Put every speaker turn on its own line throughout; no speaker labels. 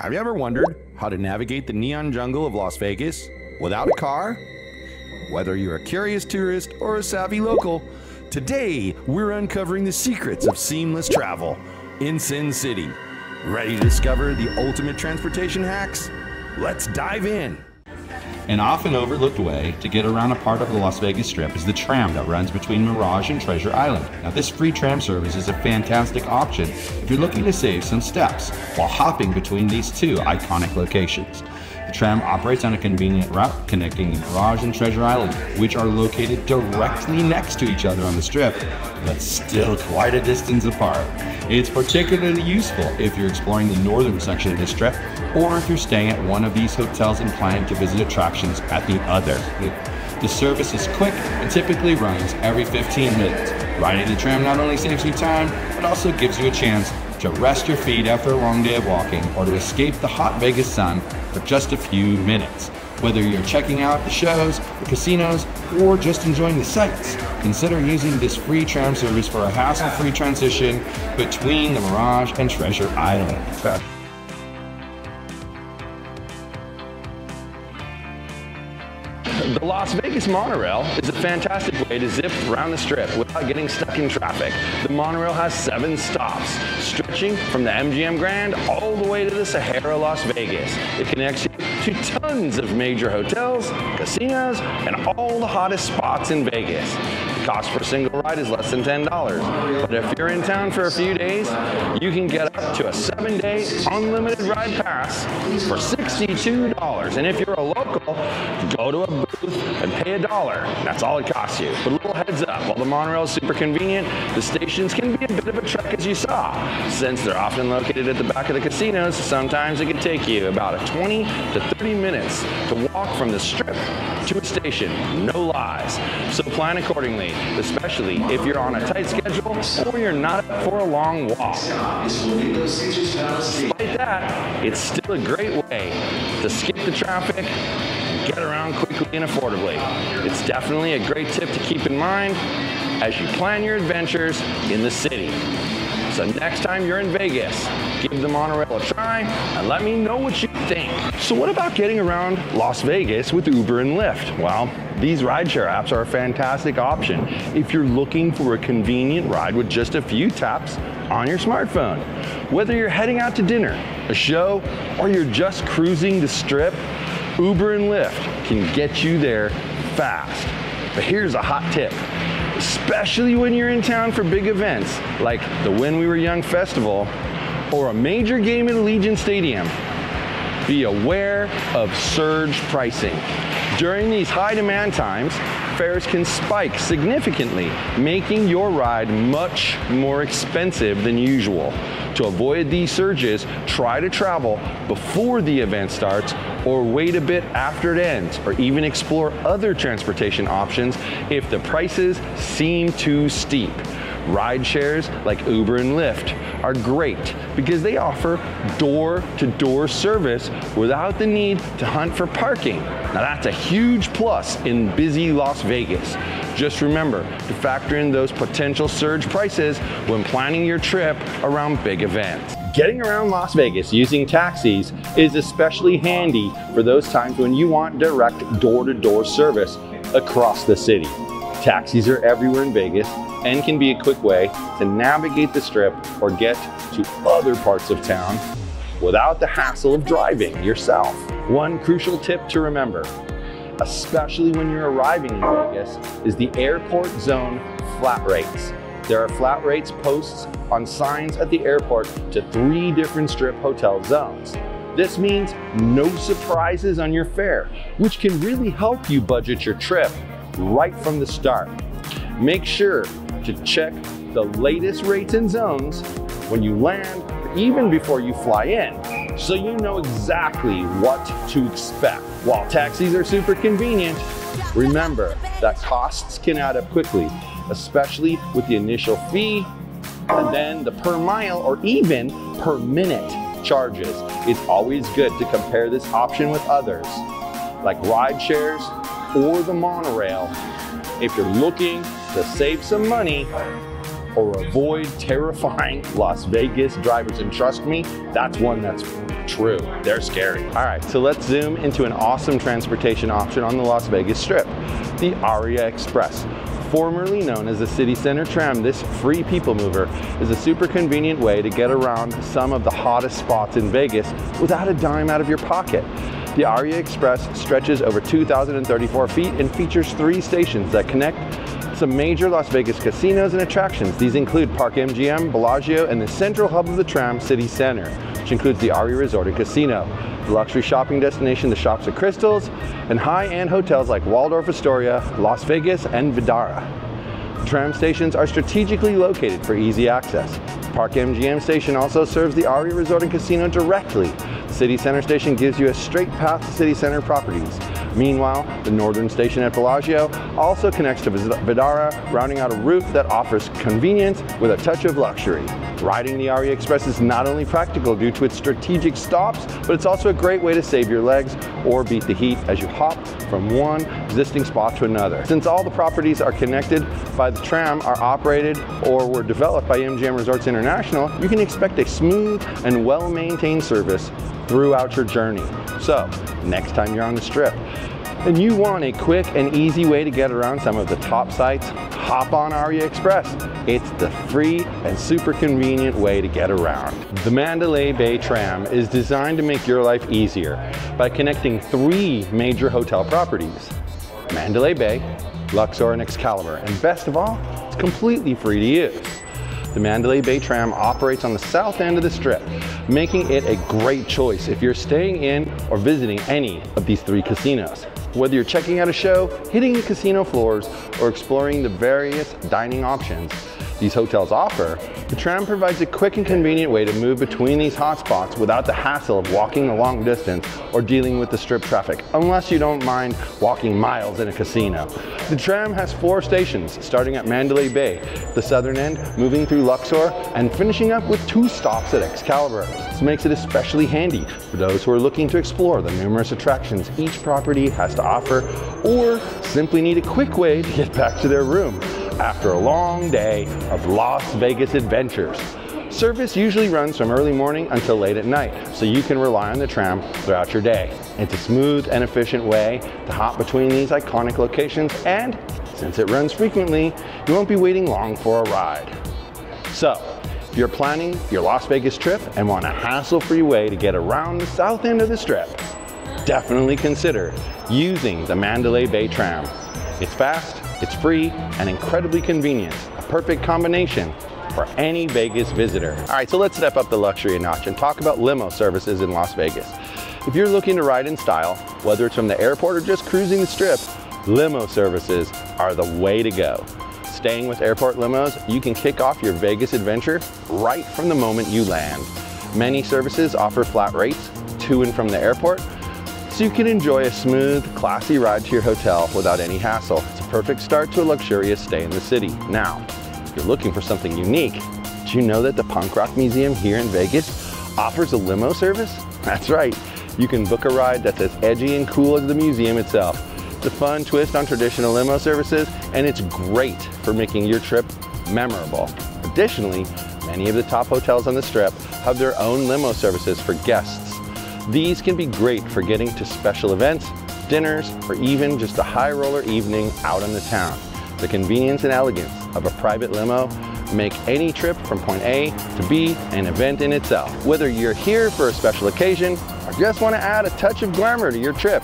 Have you ever wondered how to navigate the neon jungle of Las Vegas without a car? Whether you're a curious tourist or a savvy local, today we're uncovering the secrets of seamless travel in Sin City. Ready to discover the ultimate transportation hacks? Let's dive in.
An often overlooked way to get around a part of the Las Vegas Strip is the tram that runs between Mirage and Treasure Island. Now, this free tram service is a fantastic option if you're looking to save some steps while hopping between these two iconic locations. The tram operates on a convenient route connecting Mirage and Treasure Island, which are located directly next to each other on the Strip, but still quite a distance apart. It's particularly useful if you're exploring the northern section of the Strip, or if you're staying at one of these hotels and planning to visit attractions at the other. The service is quick and typically runs every 15 minutes. Riding the tram not only saves you time, but also gives you a chance to rest your feet after a long day of walking or to escape the hot Vegas sun for just a few minutes. Whether you're checking out the shows, the casinos, or just enjoying the sights, consider using this free tram service for a hassle-free transition between the Mirage and Treasure Island.
The Las Vegas monorail is a fantastic way to zip around the Strip without getting stuck in traffic. The monorail has 7 stops, stretching from the MGM Grand all the way to the Sahara Las Vegas. It connects you to tons of major hotels, casinos, and all the hottest spots in Vegas. The cost for a single ride is less than $10, but if you're in town for a few days, you can get up to a 7-day unlimited ride pass for $62. And if you're a local, go to a booth and pay $1. That's all it costs you. But a little heads up, while the monorail is super convenient, the stations can be a bit of a trek, as you saw. Since they're often located at the back of the casinos, sometimes it can take you about 20 to 30 minutes to walk from the Strip to a station. No lies. So plan accordingly, especially if you're on a tight schedule or you're not up for a long walk. Despite that, it's still a great way to skip the traffic, get around quickly and affordably. It's definitely a great tip to keep in mind as you plan your adventures in the city. So next time you're in Vegas, give the monorail a try and let me know what you think. So what about getting around Las Vegas with Uber and Lyft? Well, these rideshare apps are a fantastic option if you're looking for a convenient ride with just a few taps on your smartphone. Whether you're heading out to dinner, a show, or you're just cruising the Strip, Uber and Lyft can get you there fast. But here's a hot tip. Especially when you're in town for big events like the When We Were Young Festival or a major game at Allegiant Stadium, be aware of surge pricing. During these high demand times, fares can spike significantly, making your ride much more expensive than usual. To avoid these surges, try to travel before the event starts or wait a bit after it ends, or even explore other transportation options if the prices seem too steep. Ride shares like Uber and Lyft are great because they offer door-to-door service without the need to hunt for parking. Now that's a huge plus in busy Las Vegas. Just remember to factor in those potential surge prices when planning your trip around big events. Getting around Las Vegas using taxis is especially handy for those times when you want direct door-to-door service across the city. Taxis are everywhere in Vegas and can be a quick way to navigate the Strip or get to other parts of town without the hassle of driving yourself. One crucial tip to remember, especially when you're arriving in Vegas, is the airport zone flat rates. There are flat rates posts on signs at the airport to 3 different Strip hotel zones. This means no surprises on your fare, which can really help you budget your trip right from the start. Make sure to check the latest rates and zones when you land, or even before you fly in, so you know exactly what to expect. While taxis are super convenient, remember that costs can add up quickly, especially with the initial fee and then the per mile or even per minute charges. It's always good to compare this option with others, like ride shares or the monorail, if you're looking to save some money or avoid terrifying Las Vegas drivers. And trust me, that's one that's true. They're scary. All right, so let's zoom into an awesome transportation option on the Las Vegas Strip, the Aria Express. Formerly known as the City Center Tram, this free people mover is a super convenient way to get around some of the hottest spots in Vegas without a dime out of your pocket. The Aria Express stretches over 2,034 feet and features 3 stations that connect some major Las Vegas casinos and attractions. These include Park MGM, Bellagio, and the central hub of the tram, City Center, which includes the Aria Resort and Casino, the luxury shopping destination, the Shops at Crystals, and high-end hotels like Waldorf Astoria, Las Vegas, and Vdara. Tram stations are strategically located for easy access. Park MGM station also serves the Aria Resort and Casino directly. City Center station gives you a straight path to City Center properties. Meanwhile, the northern station at Bellagio also connects to Vdara, rounding out a route that offers convenience with a touch of luxury. Riding the Aria Express is not only practical due to its strategic stops, but it's also a great way to save your legs or beat the heat as you hop from one existing spot to another. Since all the properties are connected by the tram, are operated or were developed by MGM Resorts International, you can expect a smooth and well-maintained service throughout your journey. So, next time you're on the Strip and you want a quick and easy way to get around some of the top sites, hop on Aria Express. It's the free and super convenient way to get around. The Mandalay Bay Tram is designed to make your life easier by connecting 3 major hotel properties: Mandalay Bay, Luxor, and Excalibur. And best of all, it's completely free to use. The Mandalay Bay Tram operates on the south end of the Strip, making it a great choice if you're staying in or visiting any of these 3 casinos. Whether you're checking out a show, hitting the casino floors, or exploring the various dining options these hotels offer, the tram provides a quick and convenient way to move between these hotspots without the hassle of walking a long distance or dealing with the Strip traffic, unless you don't mind walking miles in a casino. The tram has 4 stations, starting at Mandalay Bay, the southern end, moving through Luxor, and finishing up with 2 stops at Excalibur. This makes it especially handy for those who are looking to explore the numerous attractions each property has to offer, or simply need a quick way to get back to their room after a long day of Las Vegas adventures. Service usually runs from early morning until late at night, so you can rely on the tram throughout your day. It's a smooth and efficient way to hop between these iconic locations, and since it runs frequently, you won't be waiting long for a ride. So, if you're planning your Las Vegas trip and want a hassle-free way to get around the south end of the Strip, definitely consider using the Mandalay Bay Tram. It's fast, it's free, and incredibly convenient. A perfect combination for any Vegas visitor. All right, so let's step up the luxury a notch and talk about limo services in Las Vegas. If you're looking to ride in style, whether it's from the airport or just cruising the Strip, limo services are the way to go. Staying with airport limos, you can kick off your Vegas adventure right from the moment you land. Many services offer flat rates to and from the airport, so you can enjoy a smooth, classy ride to your hotel without any hassle. It's a perfect start to a luxurious stay in the city. Now, if you're looking for something unique, did you know that the Punk Rock Museum here in Vegas offers a limo service? That's right, you can book a ride that's as edgy and cool as the museum itself. It's a fun twist on traditional limo services, and it's great for making your trip memorable. Additionally, many of the top hotels on the Strip have their own limo services for guests. These can be great for getting to special events, dinners, or even just a high roller evening out in the town. The convenience and elegance of a private limo make any trip from point A to B an event in itself. Whether you're here for a special occasion or just want to add a touch of glamour to your trip,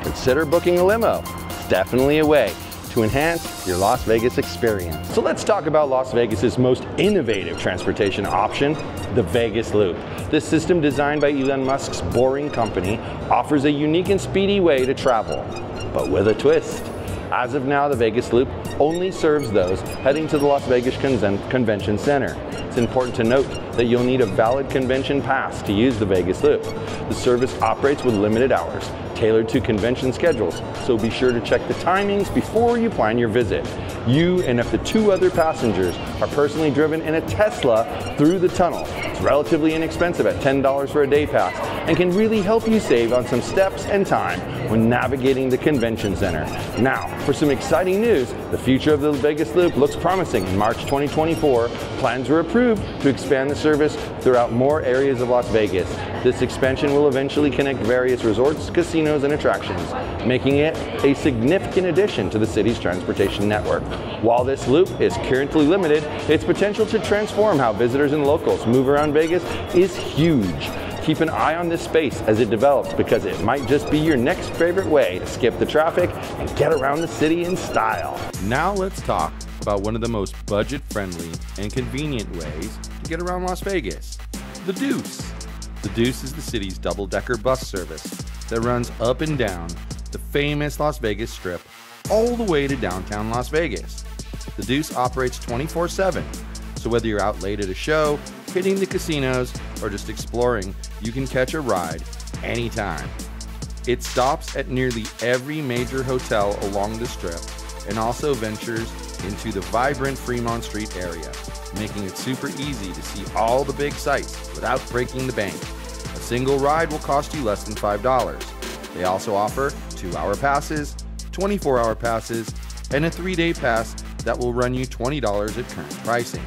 consider booking a limo. It's definitely a way to enhance your Las Vegas experience. So let's talk about Las Vegas's most innovative transportation option, the Vegas Loop. This system, designed by Elon Musk's Boring Company, offers a unique and speedy way to travel, but with a twist. As of now, the Vegas Loop only serves those heading to the Las Vegas Convention Center. It's important to note that you'll need a valid convention pass to use the Vegas Loop. The service operates with limited hours, tailored to convention schedules, so be sure to check the timings before you plan your visit. You and up to 2 other passengers are personally driven in a Tesla through the tunnel. It's relatively inexpensive at $10 for a day pass and can really help you save on some steps and time when navigating the convention center. Now, for some exciting news, the future of the Vegas Loop looks promising. In March 2024, plans were approved to expand the service throughout more areas of Las Vegas. This expansion will eventually connect various resorts, casinos, and attractions, making it a significant addition to the city's transportation network. While this loop is currently limited, its potential to transform how visitors and locals move around Vegas is huge. Keep an eye on this space as it develops, because it might just be your next favorite way to skip the traffic and get around the city in style.
Now let's talk about one of the most budget-friendly and convenient ways to get around Las Vegas, the Deuce. The Deuce is the city's double-decker bus service that runs up and down the famous Las Vegas Strip all the way to downtown Las Vegas. The Deuce operates 24/7, so whether you're out late at a show, hitting the casinos, or just exploring, you can catch a ride anytime. It stops at nearly every major hotel along the Strip and also ventures into the vibrant Fremont Street area, making it super easy to see all the big sights without breaking the bank. A single ride will cost you less than $5. They also offer 2-hour passes, 24-hour passes, and a 3-day pass that will run you $20 at current pricing.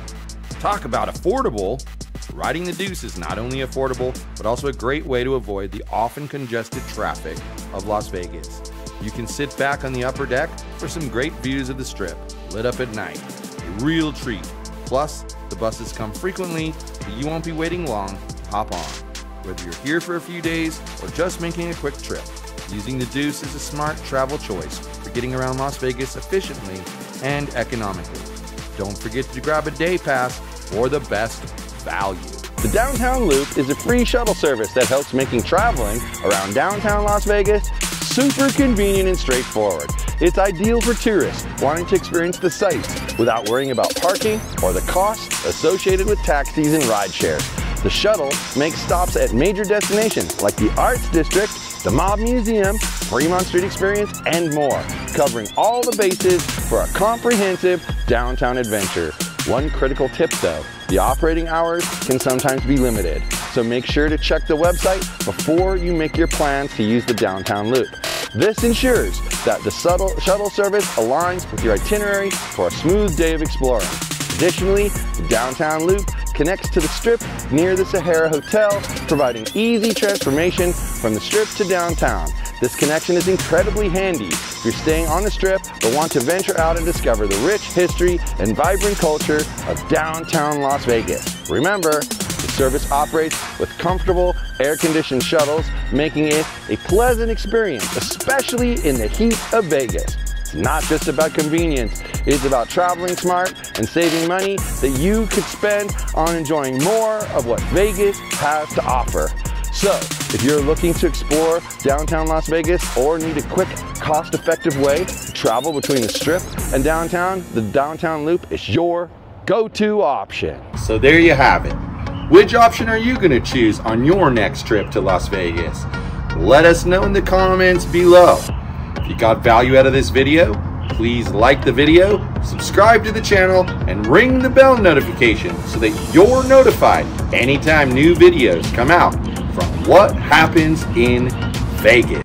Talk about affordable! Riding the Deuce is not only affordable, but also a great way to avoid the often congested traffic of Las Vegas. You can sit back on the upper deck for some great views of the Strip, lit up at night. A real treat. Plus, the buses come frequently, so you won't be waiting long to hop on. Whether you're here for a few days or just making a quick trip, using the Deuce is a smart travel choice for getting around Las Vegas efficiently and economically. Don't forget to grab a day pass for the best value.
The Downtown Loop is a free shuttle service that helps making traveling around downtown Las Vegas super convenient and straightforward. It's ideal for tourists wanting to experience the sights without worrying about parking or the costs associated with taxis and rideshare. The shuttle makes stops at major destinations like the Arts District, the Mob Museum, Fremont Street Experience, and more, covering all the bases for a comprehensive downtown adventure. One critical tip though, the operating hours can sometimes be limited, so make sure to check the website before you make your plans to use the Downtown Loop. This ensures that the shuttle service aligns with your itinerary for a smooth day of exploring. Additionally, the Downtown Loop connects to the Strip near the Sahara Hotel, providing easy transformation from the Strip to downtown. This connection is incredibly handy if you're staying on the Strip but want to venture out and discover the rich history and vibrant culture of downtown Las Vegas. Remember, the service operates with comfortable, air-conditioned shuttles, making it a pleasant experience, especially in the heat of Vegas. It's not just about convenience, it's about traveling smart and saving money that you could spend on enjoying more of what Vegas has to offer. So, if you're looking to explore downtown Las Vegas or need a quick, cost-effective way to travel between the Strip and downtown, the Downtown Loop is your go-to option.
So there you have it. Which option are you going to choose on your next trip to Las Vegas? Let us know in the comments below. If you got value out of this video, please like the video, subscribe to the channel, and ring the bell notification so that you're notified anytime new videos come out from What Happens in Vegas.